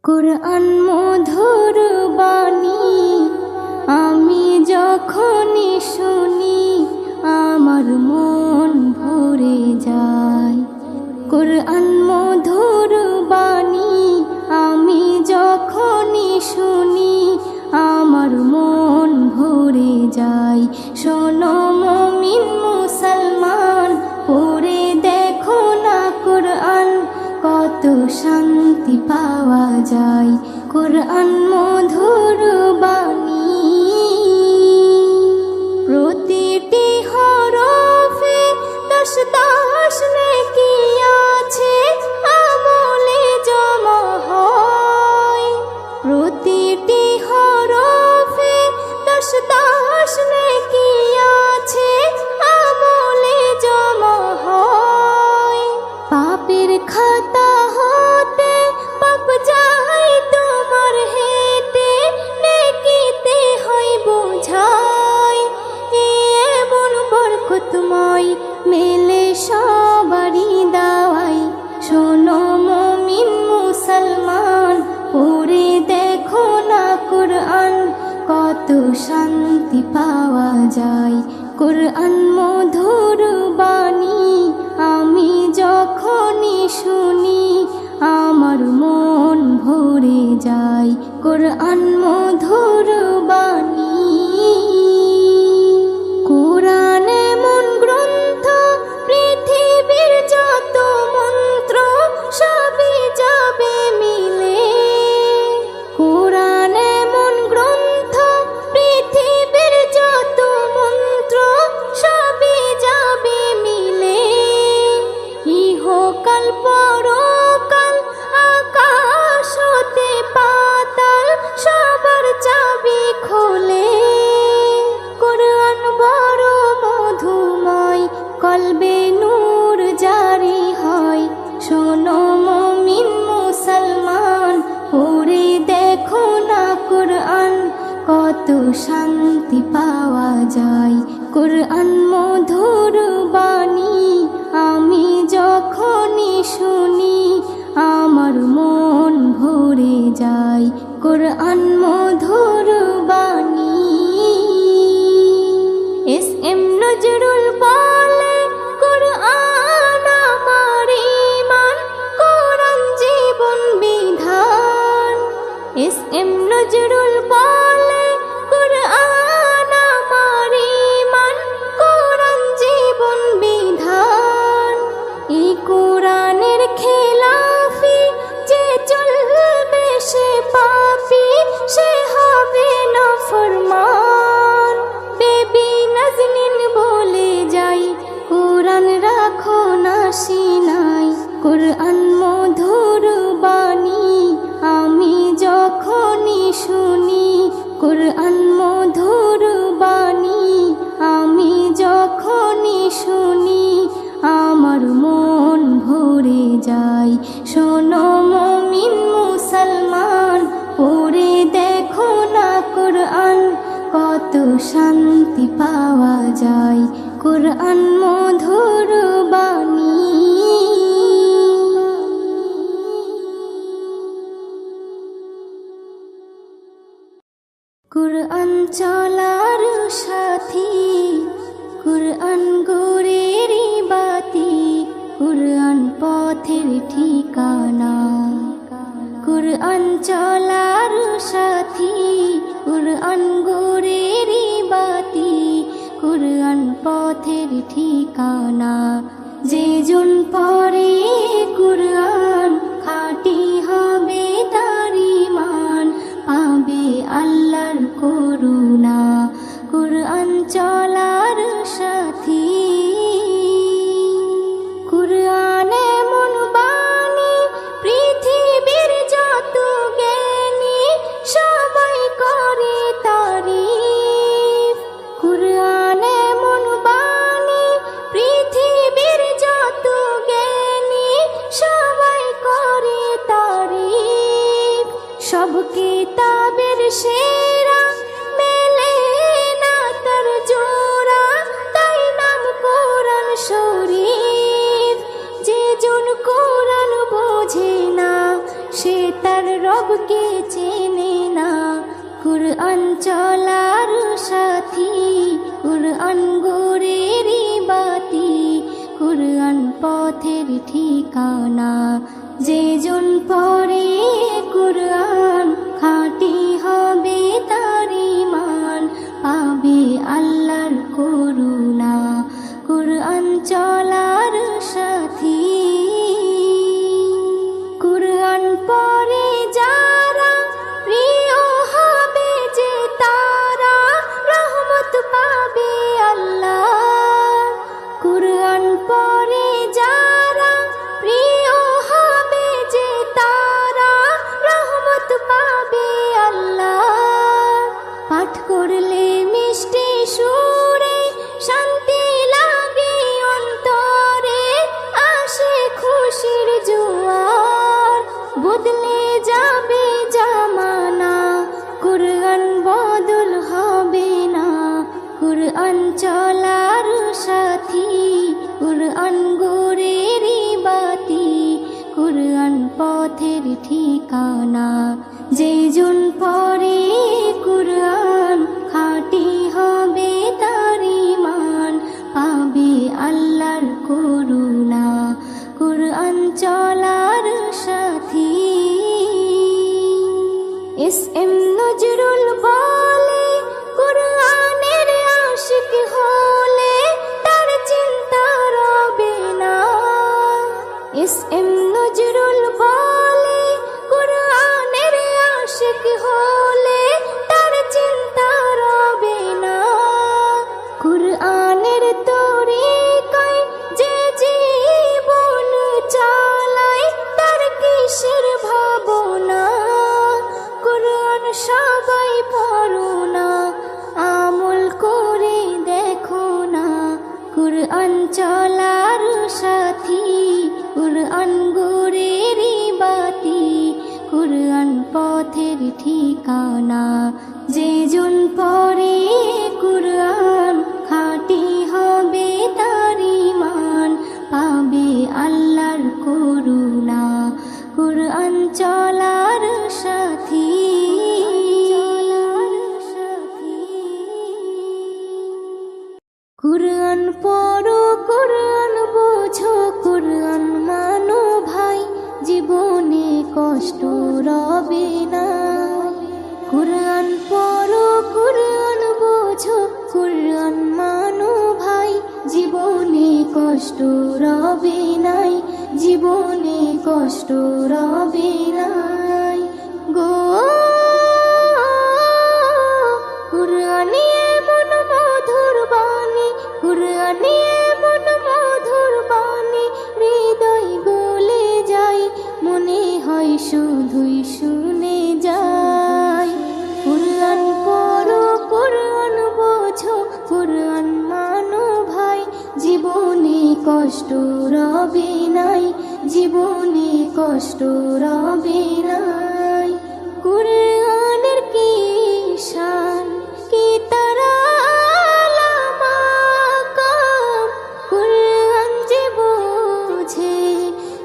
কুরআন মধুর বাণী আমি যখনই শুনি আমার মন ভরে যায়। কুরআন মধুর বাণী আমি যখনই শুনি আমার মন ভরে যায়। শোনো মুমিন মুসলমান, পড়ে দেখো না কুরআন, কত শান্তি পাওয়া যায়। কুরআন মধুর বাণী প্রতিটি হরফে দশ দশ নেকি আছে, আমলে জমা হয়। প্রতিটি হরফে দশ দশ নেকি আছে, আমলে জমা হয়। পাপের খাতা হতে পাপ যায় তোমার হেতে, নেকিতে হয় বোঝাই। এমন বরকতময় মেলে সবারই দাওয়াই। শোনো মুমিন মুসলমান, পড়ে দেখো না কুরআন, কত শান্তি পাওয়া যায়। কুরআন মধুর বাণী আমি যখনই শুনি আমার মন ভরে যায়। কুরআন মধুর বাণী কুরআন এমন গ্রন্থ, পৃথিবীর যত মন্ত্র সবই যাবে মিলে। কুরআন এমন গ্রন্থ, পৃথিবীর যত মন্ত্র সবই যাবে মিলে। ইহকাল পরকাল আকাশ হতে পাতাল সবার চাবি খোলে। কুরআন বড় মধুময়, কলবে নূর জারি হয়। শোনো মুমিন মুসলমান, পড়ে দেখো না কুরআন, কত শান্তি পাওয়া যায়। কুরআন মধুর বাণী আমি যখনই শুনি আমার মন ভরে যায়। কুরআন মধুর বাণী এস এম নজরুল বলে, কুরআন আমার ঈমান, কুরআন জীবন বিধান। এস এম নজরুল বলে, কুরআন আমার ঈমান, কুরআন জীবন বিধান। এই কুরআনের খেলাফি যে চলবে সে পাপী, সে হবে নাফরমান। বেবি নাজনীন বলে যাই, কুরআন রাখো না সিনাই। কুরআন মধুর বাণী আমি যখনই শুনি, কুরআন মধুর বাণী আমি যখনই শুনি আমার মন ভরে যায়। শোনো মুমিন মুসলমান, পড়ে দেখো না কুরআন, কত শান্তি পাওয়া যায়। কুরআন মধুর বাণী কুরআন চলার সাথী, কুরআন গোরেরই বাতি, কুরআন পথের ঠিকানা। কুরআন চলার সাথী, কুরআন গোরেরই বাতি, কুরআন পথের ঠিকানা। যে জন পড়ে কুরআন, খাঁটি হবে তার ঈমান, পাবে আল্লাহর করুণা। কুরআন চলার সাথী কুরআন এমন বাণী, পৃথিবীর যত জ্ঞানী সবাই করে তারিফ। কুরআন এমন বাণী, পৃথিবীর যত জ্ঞানী সবাই করে তারিফ। সব কিতাবের সেরা মেলে না তার জোড়া, তাই নাম কুরআন শরীফ। যে জন কুরআন বোঝে না, সে তার রবকে চেনে না। কুরআন চলার সাথী, কুরআন গোরেরই বাতি, কুরআন পথের ঠিকানা। যে জন পড়ে কুরআন খাঁটি হবে তার ঈমান, পাবে আল্লাহর করুণা। কুরআন চলার সাথী, কুরআন পড়ে যারা প্রিয় হবে যে তারা, রহমত পাবে আল্লাহ। কুরআন পড়ে যারা প্রিয় হবে যে তারা, রহমত পাবে আল্লাহ। পাঠ করলে মিষ্টি সুরে শান্তি লাগে অন্তরে, আসে খুশির জোয়ার, বদলে যাবে জামানা। কুরআন বদল হবে না। কুরআন চলার সাথী, কুরআন গোরেরই বাতি, কুরআন পথের ঠিকানা। যে জন পড়ে কুরআন খাঁটি হবে তার ঈমান, পাবে আল্লাহর করুণা। কুরআন চলার সাথী। এস.এম. নজরুল বলে, কুরআনের আশিক হলে তার চিন্তা রবে না। এস.এম. নজরুল বলে, কুরআনের আশিক হলে তার চিন্তা রবে না। কুরআনের তরিকায় যে জীবন চালায় তার কিসের ভাবনা। কুরআন সবাই পড়ো না, আমল করে দেখো না। কুরআন চলার সাথী, কুরআন গোরেরই বাতি, কুরআন পথের ঠিকানা। যে জন পড়ে কুরআন খাঁটি হবে তার ঈমান, পাবে আল্লাহর করুণা। কুরআন চলার সাথী। কুরআন পড়ো, কুরআন বোঝো, কুরআন মানো ভাই, জীবনে কষ্ট রবে না। কুরআন পড়ো, কুরআন বোঝো, কুরআন মানো ভাই, জীবনে কষ্ট রবে নাই, জীবনে কষ্ট রবে নাই গো। কুরআনে এমন মধুর বাণী, কুরআনে এমন মধুর বাণী, হৃদয় গলে যায়, মনে হয় শুধুই শুনে যায়। কুরআন পড়ো, কুরআন বোঝো, কুরআন মানো ভাই, জীবনে কষ্ট রবে নাই, জীবনে কষ্ট রবে নাই। কুরআনের কি শান, কি তারা মাকাম, কুরআন যে বোঝে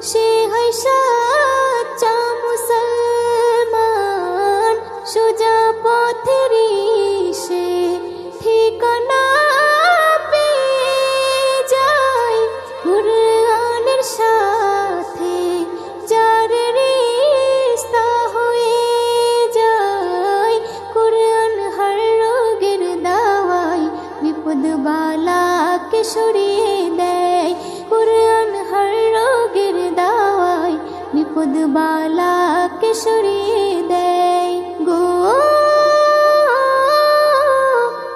সে হয় সাচ্চা মুসলমান। সোজা পথেরই সে ঠিকানা পেয়ে যায়। কুরআনের সাথে যার রিশতা হয়ে যায়, কুরআন হর রোগের দাওয়াই, বিপদ বালাকে সরিয়ে দেয়। কুরআন হর রোগের দাওয়াই, বিপদ বালাকে সরিয়ে দেয় গো।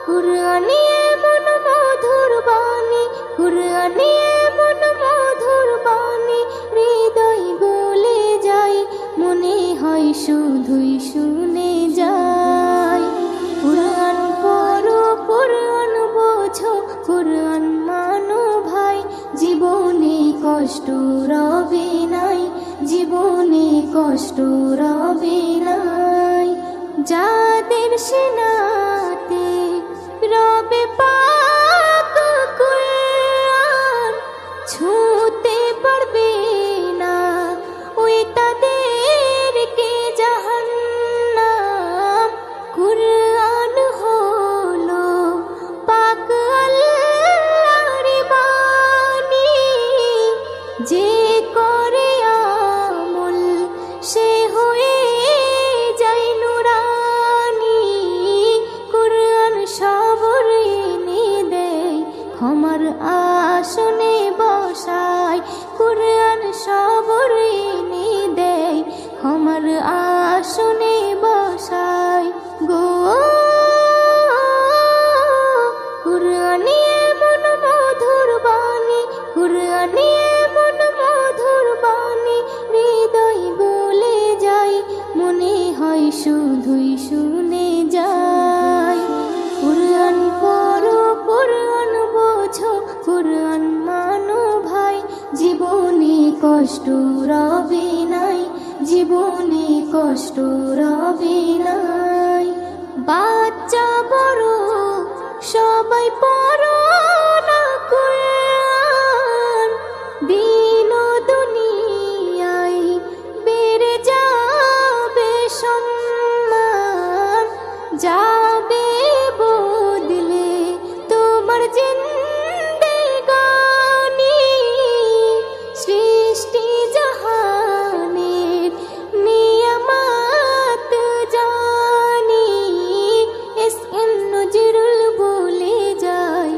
কুরআনে এমন মধুর বাণী, কুরআনে এমন মধুর বাণী, হৃদয় গলে যায়, মনে হয় শুধুই শুনে যায়। কুরআন পড়ো, কুরআন বোঝো, কুরআন মানো ভাই, জীবনে কষ্ট রবে নাই, জীবনে কষ্ট রবে নাই। যাদের সেনাতে রবে পাক কুরআন, ছুঁতে পারবে না ওই তাদেরকে যা আসনে বসাই গো। কুরআনে এমন মধুর বাণী, কুরআনে এমন মধুর বাণী, হৃদয় গলে যায়, মনে হয় শুধুই শুনে যায়। কুরআন পড়ো, কুরআন বোঝো, কুরআন মানো ভাই, জীবনে কষ্ট রবে নাই, জীবনে কষ্ট রবে নাই। বাচ্চা বড় সবাই পড়ো না কুরআন, দিন ও দুনিয়ায় বেড়ে যাবে সম্মান, যাবে বদলে তোমার জিন্দেগানি। সৃষ্টি জাহানের নিয়ামত জানি, এস.এম. নজরুল বলে যায়,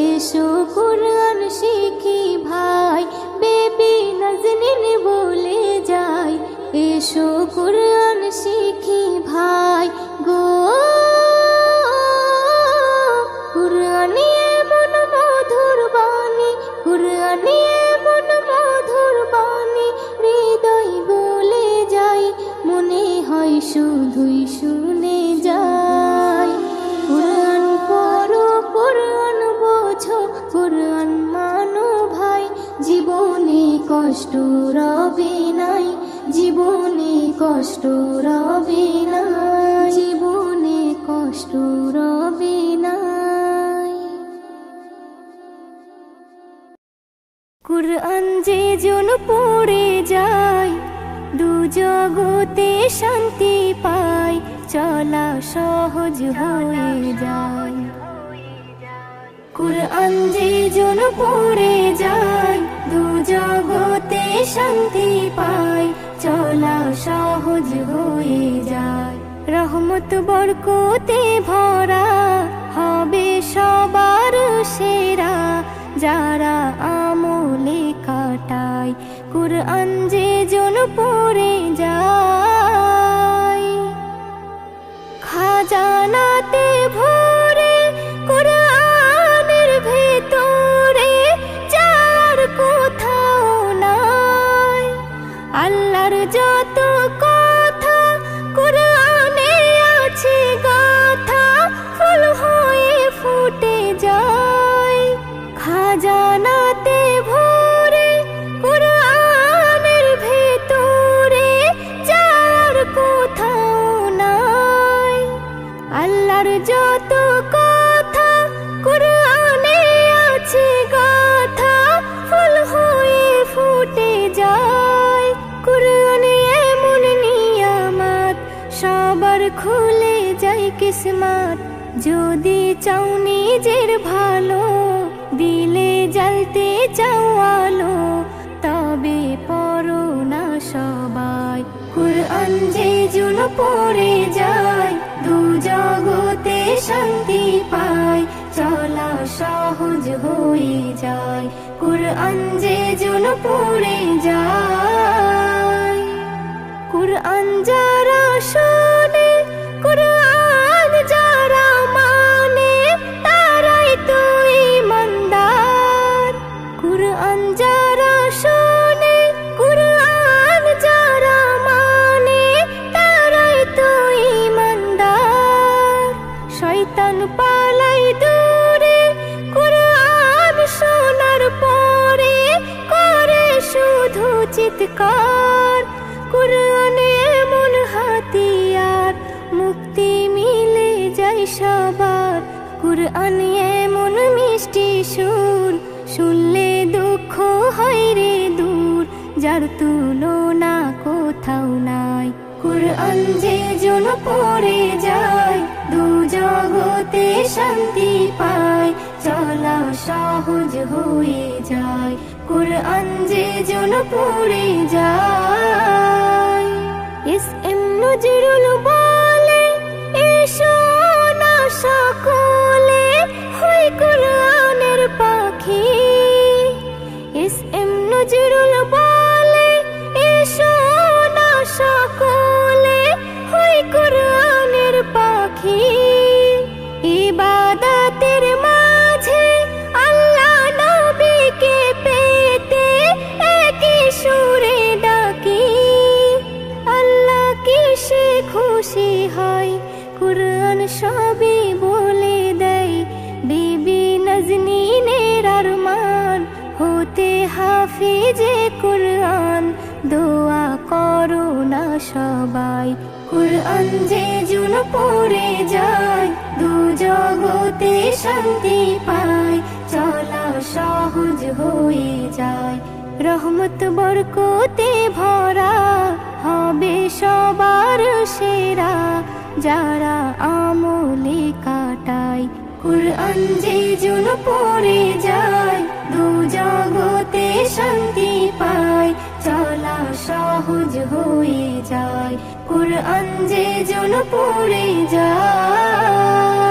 এসো কুরআন শিখি ভাই। বেবি নাজনীন বলে যায়, এসো কুরআন শিখি ভাই গো। কুরআনে এমন মধুর বাণী, কুরআনে এমন মধুর বাণী, হৃদয় গলে যায়, মনে হয় শুধুই শুনে যায়। কুরআন পড়ো, কুরআন বোঝো, কুরআন মানো ভাই, জীবনে কষ্ট রবে নাই, জীবনে কষ্ট রবে নাই, জীবনে কষ্ট রবে নাই। কুরআন যে জন পড়ে যায়, দু জগতে শান্তি পায়, চলা সহজ হয়ে যায়। কুরআন যে জন পড়ে যায়, দু জগতে শান্তি পায়, চলা সহজ হয়ে যায়। রহমত বরকতে ভরা হবে সবার সেরা, যারা আমলে কাটায় কুরআন যে জন পড়ে যায়। খাজানাতে ভরে কুরআনের ভেতরে, যার কোথাও নাই। আল্লাহর যত কথা কুরআনে আছে গাথা, ফুল হয়ে ফুটে যায়। খাজানাতে ভরে কুরআনের ভেতরে, যার কোথাও নাই। আল্লাহর যত কথা কুরআনে আছে গাথা, ফুল হয়ে ফুটে যায়। কুরআনে এমন নিয়ামত, সবার খুলে যায় কিসমত। যদি চাও নিজের ভালো, দিলে জ্বলতে চাও আলো, তবে পড়ো না সবাই। কুরআন যে জন পড়ে যায়, দু জগতে শান্তি পায়, চলা সহজ হয়ে যায়। কুরআন যে জন পড়ে যায়। কুরআন যারা শোনে, কুরআন যারা মানে, তারাই তো ঈমানদার। কুরআন যারা শোনে, কুরআন যারা মানে, তারাই তো ঈমানদার। শয়তান পালাই দূরে, কুরআন শোনার পরে করে শুধু চিৎকার। কুরআনে এমন হাতিয়ার, মুক্তি মিলে যায় সবার। কুরআনে এমন মিষ্টি সুর, শুনলে দুঃখ হয় রে দূর, যার তুলনা কোথাও নাই। কুরআন যে জন পড়ে যায়, দু জগতে শান্তি পায়, চলা সহজ হয়ে যায়। কুরআন যে জন পড়ে যায়। এস.এম. নজরুল বলে, এসো না সকলে হই কুরআনের পাখি। এস.এম. নজরুল বলে, এসো না সকলে খুশি হয়। কুরআন সবই বলে দেয়, বিবি নাজনীনের আরমান হতে হাফিজে কুরআন। দোয়া করো না সবাই, কুরআন যে জন পড়ে যায় দু জগতে শান্তি পায়, চলা সহজ হয়ে যায়। রহমত বরকতে ভরা হবে সবার সেরা, যারা আমলে কাটায়। কুরআন যে জন পড়ে যায় দু জগতে শান্তি পায়, চলা সহজ হয়ে যায়। কুরআন যে জন পড়ে যায়।